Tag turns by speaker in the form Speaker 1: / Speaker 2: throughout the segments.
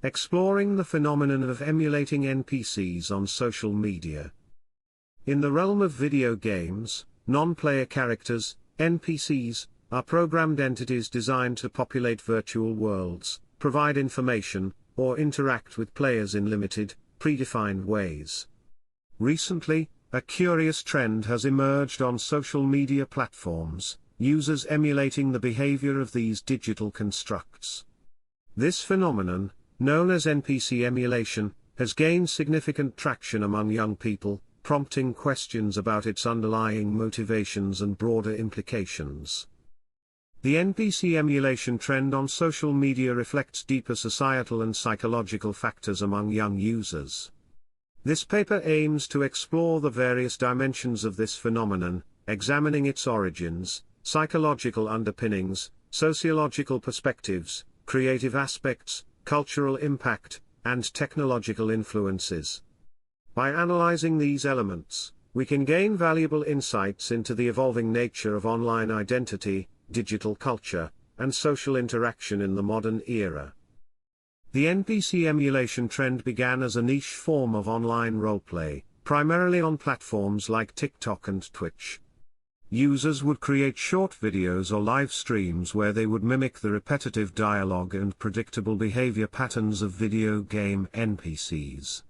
Speaker 1: exploring the phenomenon of emulating NPCs on social media. In the realm of video games, non-player characters, NPCs, are programmed entities designed to populate virtual worlds, provide information, or interact with players in limited, predefined ways. Recently, a curious trend has emerged on social media platforms, users emulating the behavior of these digital constructs. This phenomenon, known as NPC emulation, has gained significant traction among young people, prompting questions about its underlying motivations and broader implications. The NPC emulation trend on social media reflects deeper societal and psychological factors among young users. This paper aims to explore the various dimensions of this phenomenon, examining its origins, psychological underpinnings, sociological perspectives, creative aspects, cultural impact, and technological influences. By analyzing these elements, we can gain valuable insights into the evolving nature of online identity, digital culture, and social interaction in the modern era. The NPC emulation trend began as a niche form of online roleplay, primarily on platforms like TikTok and Twitch. Users would create short videos or live streams where they would mimic the repetitive dialogue and predictable behavior patterns of video game NPCs.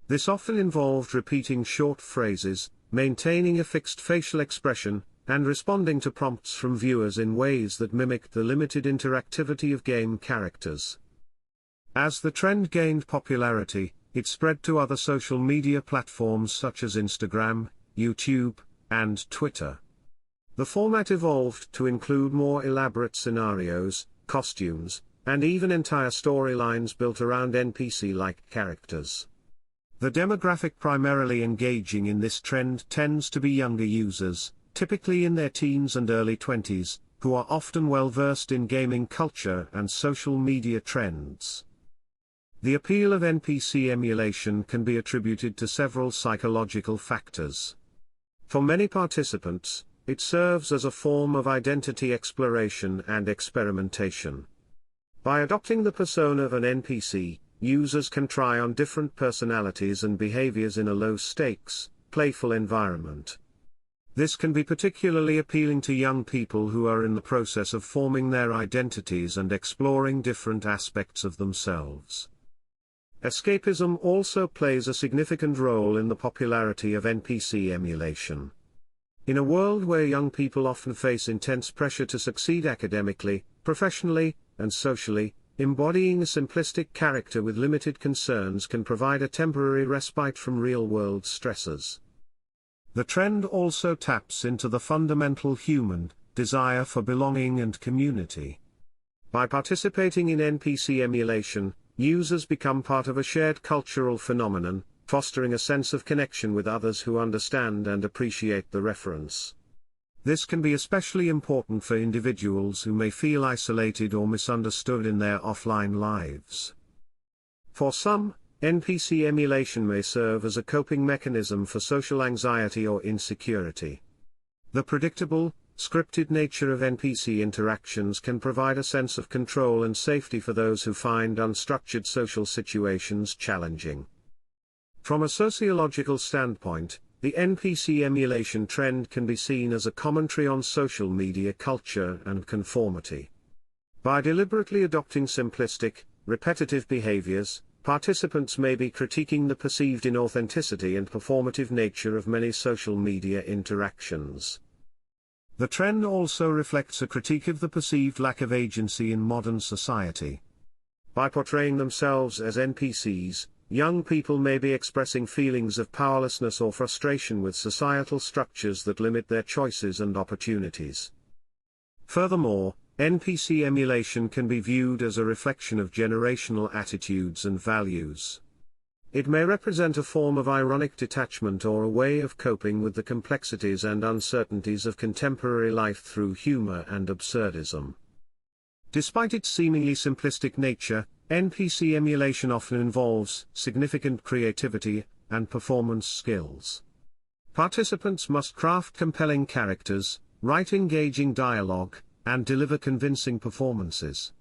Speaker 1: This often involved repeating short phrases, maintaining a fixed facial expression, and responding to prompts from viewers in ways that mimicked the limited interactivity of game characters. As the trend gained popularity, it spread to other social media platforms such as Instagram, YouTube, and Twitter. The format evolved to include more elaborate scenarios, costumes, and even entire storylines built around NPC-like characters. The demographic primarily engaging in this trend tends to be younger users, typically in their teens and early 20s, who are often well versed in gaming culture and social media trends. The appeal of NPC emulation can be attributed to several psychological factors. For many participants, it serves as a form of identity exploration and experimentation. By adopting the persona of an NPC, users can try on different personalities and behaviors in a low-stakes, playful environment. This can be particularly appealing to young people who are in the process of forming their identities and exploring different aspects of themselves. Escapism also plays a significant role in the popularity of NPC emulation. In a world where young people often face intense pressure to succeed academically, professionally, and socially, embodying a simplistic character with limited concerns can provide a temporary respite from real-world stressors. The trend also taps into the fundamental human desire for belonging and community. By participating in NPC emulation, users become part of a shared cultural phenomenon, fostering a sense of connection with others who understand and appreciate the reference. This can be especially important for individuals who may feel isolated or misunderstood in their offline lives. For some, NPC emulation may serve as a coping mechanism for social anxiety or insecurity. The predictable, scripted nature of NPC interactions can provide a sense of control and safety for those who find unstructured social situations challenging. From a sociological standpoint, the NPC emulation trend can be seen as a commentary on social media culture and conformity. By deliberately adopting simplistic, repetitive behaviors, participants may be critiquing the perceived inauthenticity and performative nature of many social media interactions. The trend also reflects a critique of the perceived lack of agency in modern society. By portraying themselves as NPCs, young people may be expressing feelings of powerlessness or frustration with societal structures that limit their choices and opportunities. Furthermore, NPC emulation can be viewed as a reflection of generational attitudes and values. It may represent a form of ironic detachment or a way of coping with the complexities and uncertainties of contemporary life through humor and absurdism. Despite its seemingly simplistic nature, NPC emulation often involves significant creativity and performance skills. Participants must craft compelling characters, write engaging dialogue, and deliver convincing performances.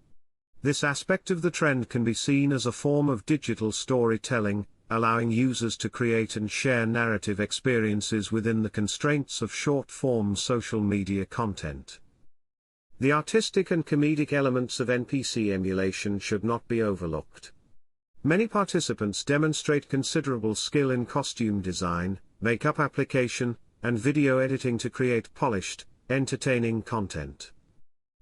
Speaker 1: This aspect of the trend can be seen as a form of digital storytelling, allowing users to create and share narrative experiences within the constraints of short-form social media content. The artistic and comedic elements of NPC emulation should not be overlooked. Many participants demonstrate considerable skill in costume design, makeup application, and video editing to create polished, entertaining content.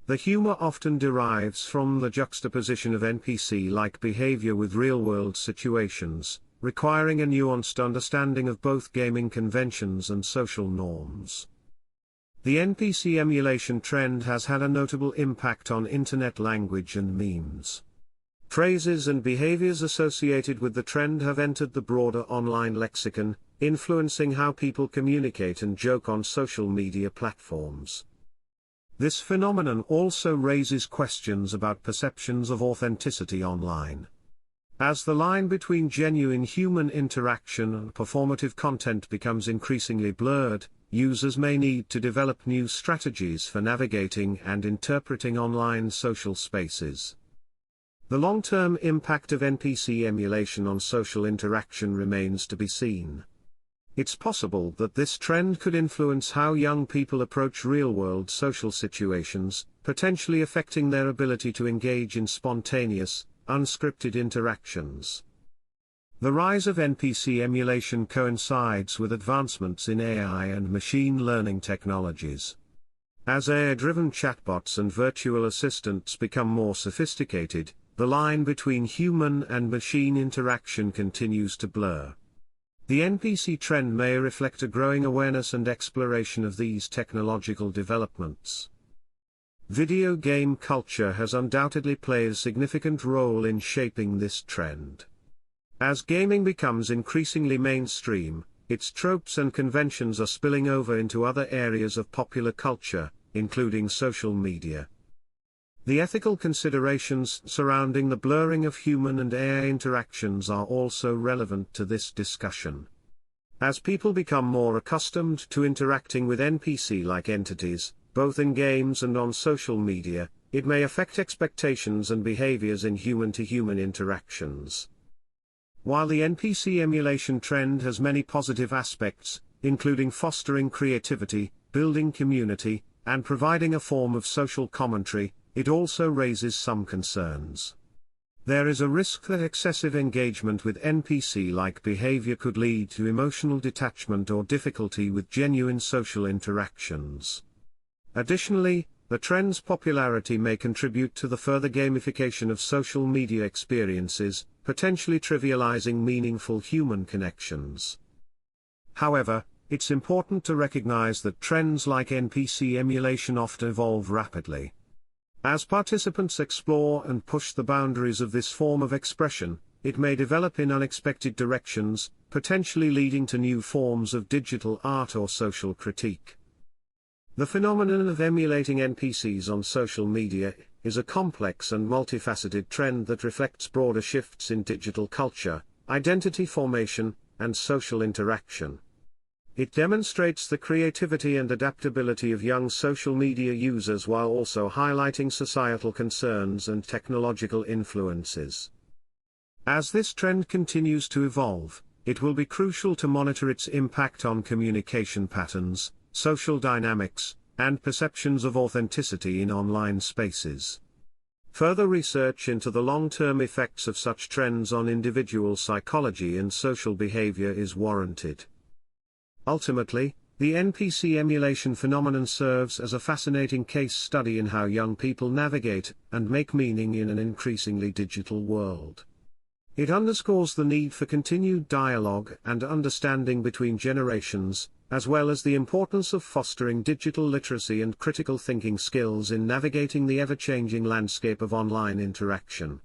Speaker 1: The humor often derives from the juxtaposition of NPC-like behavior with real-world situations, requiring a nuanced understanding of both gaming conventions and social norms. The NPC emulation trend has had a notable impact on internet language and memes. Phrases and behaviors associated with the trend have entered the broader online lexicon, influencing how people communicate and joke on social media platforms. This phenomenon also raises questions about perceptions of authenticity online. As the line between genuine human interaction and performative content becomes increasingly blurred, users may need to develop new strategies for navigating and interpreting online social spaces. The long-term impact of NPC emulation on social interaction remains to be seen. It's possible that this trend could influence how young people approach real-world social situations, potentially affecting their ability to engage in spontaneous, unscripted interactions. The rise of NPC emulation coincides with advancements in AI and machine learning technologies. As AI-driven chatbots and virtual assistants become more sophisticated, the line between human and machine interaction continues to blur. The NPC trend may reflect a growing awareness and exploration of these technological developments. Video game culture has undoubtedly played a significant role in shaping this trend. As gaming becomes increasingly mainstream, its tropes and conventions are spilling over into other areas of popular culture, including social media. The ethical considerations surrounding the blurring of human and AI interactions are also relevant to this discussion. As people become more accustomed to interacting with NPC-like entities, both in games and on social media, it may affect expectations and behaviors in human-to-human interactions. While the NPC emulation trend has many positive aspects, including fostering creativity, building community, and providing a form of social commentary, it also raises some concerns. There is a risk that excessive engagement with NPC-like behavior could lead to emotional detachment or difficulty with genuine social interactions. Additionally, the trend's popularity may contribute to the further gamification of social media experiences, potentially trivializing meaningful human connections. However, it's important to recognize that trends like NPC emulation often evolve rapidly. As participants explore and push the boundaries of this form of expression, it may develop in unexpected directions, potentially leading to new forms of digital art or social critique. The phenomenon of emulating NPCs on social media is a complex and multifaceted trend that reflects broader shifts in digital culture, identity formation, and social interaction. It demonstrates the creativity and adaptability of young social media users while also highlighting societal concerns and technological influences. As this trend continues to evolve, it will be crucial to monitor its impact on communication patterns, social dynamics, and perceptions of authenticity in online spaces. Further research into the long-term effects of such trends on individual psychology and social behavior is warranted. Ultimately, the NPC emulation phenomenon serves as a fascinating case study in how young people navigate and make meaning in an increasingly digital world. It underscores the need for continued dialogue and understanding between generations, as well as the importance of fostering digital literacy and critical thinking skills in navigating the ever-changing landscape of online interaction.